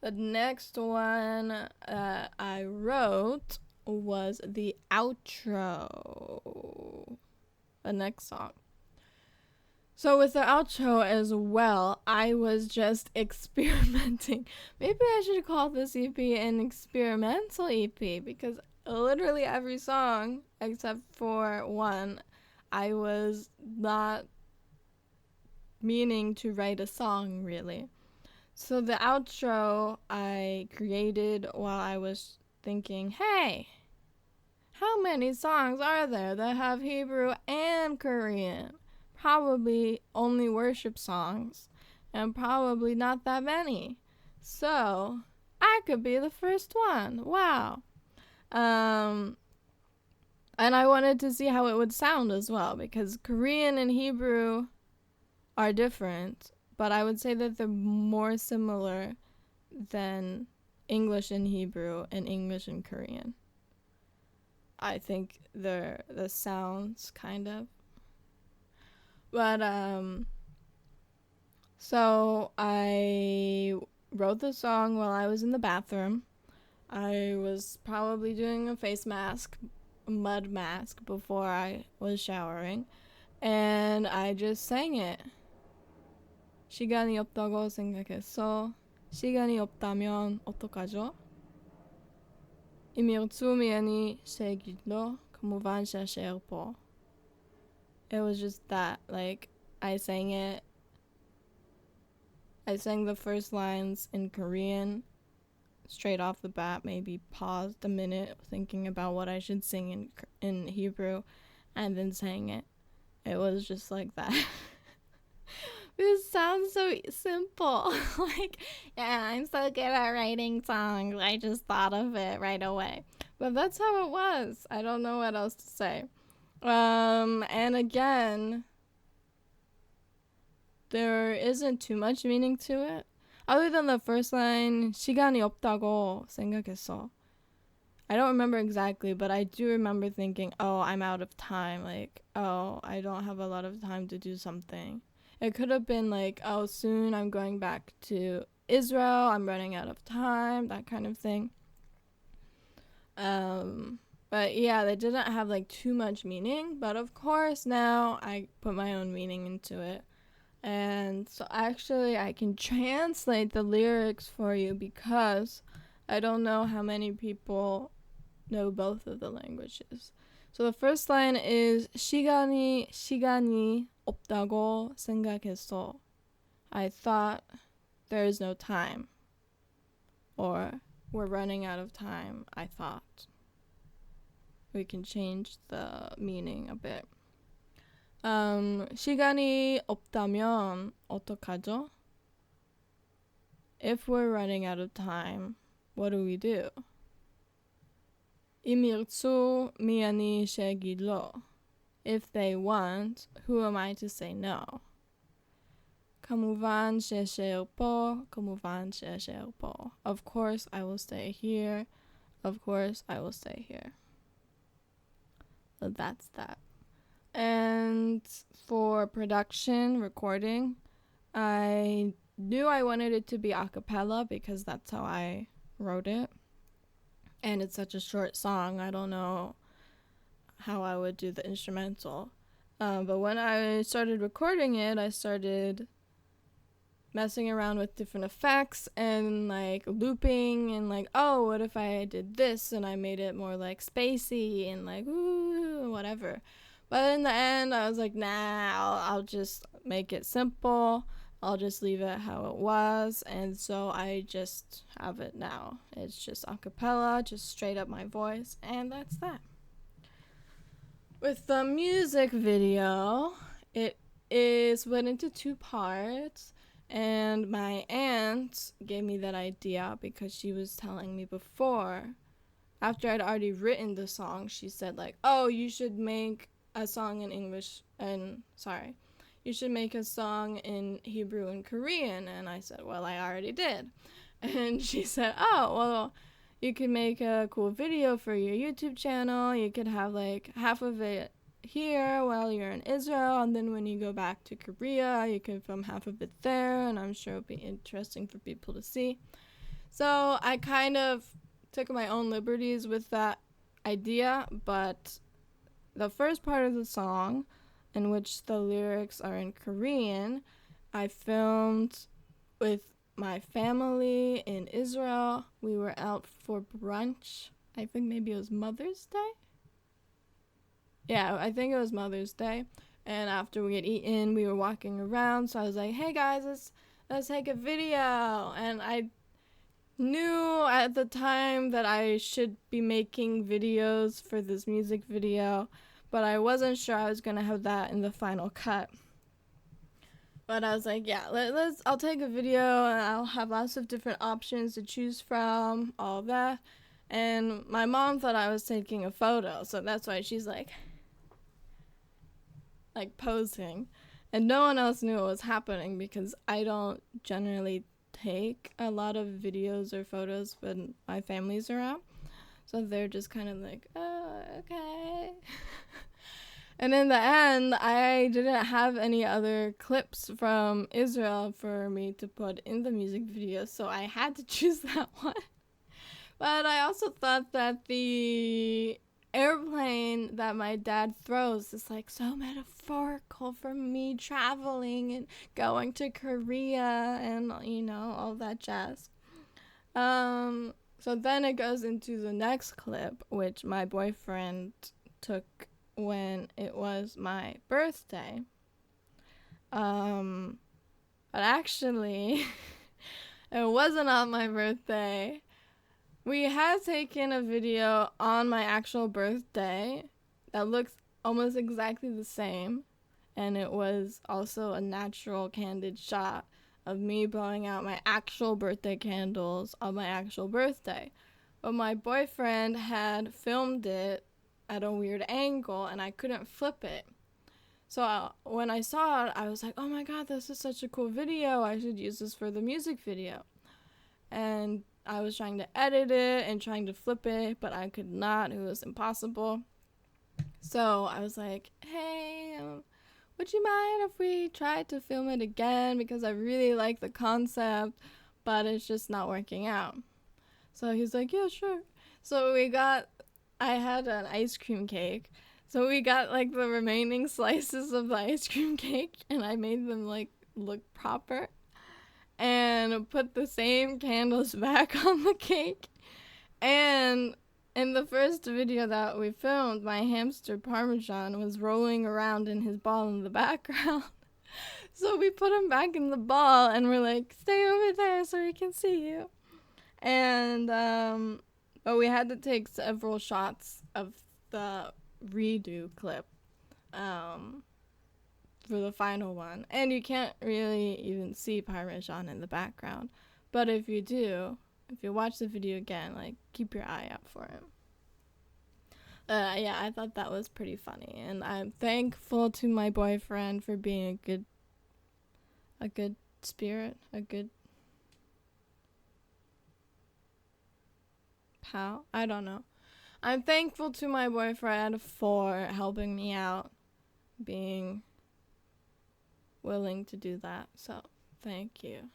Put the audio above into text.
The next one I wrote was the outro. The next song. So with the outro as well, I was just experimenting. Maybe I should call this EP an experimental EP because literally every song except for one, I was not meaning to write a song really. So the outro I created while I was thinking, hey, how many songs are there that have Hebrew and Korean? Probably only worship songs, and probably not that many. So I could be the first one. Wow. Um, and I wanted to see how it would sound as well because Korean and Hebrew are different, but I would say that they're more similar than English and Hebrew and English and Korean. I think they're the sounds kind of. But so I wrote the song while I was in the bathroom. I was probably doing a face mask, a mud mask before I was showering, and I just sang it. 시간이 없다고 생각했어. 시간이 없다면 어떡하죠? 이미 seguirlo, 그מובן שאשר פה. It was just that, like, I sang it. I sang the first lines in Korean straight off the bat, maybe paused a minute thinking about what I should sing in Hebrew, and then sang it. It was just like that. This sounds so simple. Like, yeah, I'm so good at writing songs. I just thought of it right away. But that's how it was. I don't know what else to say. And again, there isn't too much meaning to it. Other than the first line, 시간이 없다고 생각했어. I don't remember exactly, but I do remember thinking, oh, I'm out of time. Like, oh, I don't have a lot of time to do something. It could have been like, oh, soon I'm going back to Israel. I'm running out of time, that kind of thing. But yeah, they didn't have like too much meaning. But of course, now I put my own meaning into it. And so actually, I can translate the lyrics for you because I don't know how many people know both of the languages. So the first line is 시간이 없다고 생각했어. I thought there is no time. Or we're running out of time, I thought. We can change the meaning a bit. 시간이 없다면 어떡하죠? If we're running out of time, what do we do? אם ירצו מי אני שאגיד לא. If they want, who am I to say no? כמובן שאשאר פה, כמובן שאשאר פה. Of course I will stay here. Of course I will stay here. So that's that. And for production, recording, I knew I wanted it to be a cappella because that's how I wrote it. And it's such a short song, I don't know how I would do the instrumental. But when I started recording it, I started messing around with different effects and like looping and like, oh, what if I did this and I made it more like spacey and like, ooh, whatever. But in the end, I was like, nah, I'll just make it simple. I'll just leave it how it was. And so I just have it now. It's just a cappella, just straight up my voice. And that's that. With the music video, it is split into two parts. And my aunt gave me that idea because she was telling me before, after I'd already written the song, she said like, oh, you should make a song in English you should make a song in Hebrew and Korean. And I said, well, I already did. And she said, oh, well, you could make a cool video for your YouTube channel. You could have like half of it here while you're in Israel, and then when you go back to Korea, you can film half of it there, and I'm sure it'll be interesting for people to see. So I kind of took my own liberties with that idea, but the first part of the song, in which the lyrics are in Korean, I filmed with my family in Israel. We were out for brunch. I think maybe it was Mother's Day. Yeah, I think it was Mother's Day. And after we had eaten, we were walking around. So I was like, "Hey guys, let's take a video." And I knew at the time that I should be making videos for this music video, but I wasn't sure I was gonna have that in the final cut. But I was like, yeah, I'll take a video and I'll have lots of different options to choose from, all that. And my mom thought I was taking a photo, so that's why she's like posing. And no one else knew what was happening because I don't generally take a lot of videos or photos when my family's around. So they're just kind of like, oh, okay. And in the end, I didn't have any other clips from Israel for me to put in the music video, so I had to choose that one. But I also thought that the airplane that my dad throws is like so metaphorical for me traveling and going to Korea and all that jazz. So then it goes into the next clip, which my boyfriend took when it was my birthday. But actually, it wasn't on my birthday. We had taken a video on my actual birthday that looks almost exactly the same, and it was also a natural candid shot of me blowing out my actual birthday candles on my actual birthday. But my boyfriend had filmed it at a weird angle and I couldn't flip it. So when I saw it, I was like, oh my god, this is such a cool video. I should use this for the music video. And I was trying to edit it and trying to flip it, but I could not. It was impossible. So I was like, hey, would you mind if we tried to film it again? Because I really like the concept, but it's just not working out. So he's like, yeah, sure. So I had an ice cream cake. So we got the remaining slices of the ice cream cake and I made them look proper and put the same candles back on the cake. And in the first video that we filmed, my hamster Parmesan was rolling around in his ball in the background. So we put him back in the ball and we're like, stay over there so we can see you. And but we had to take several shots of the redo clip for the final one. And you can't really even see Parmesan in the background. But if you watch the video again, keep your eye out for him. Yeah, I thought that was pretty funny. And I'm thankful to my boyfriend for being a good spirit, a good pal. I don't know. I'm thankful to my boyfriend for helping me out, being willing to do that. So, thank you.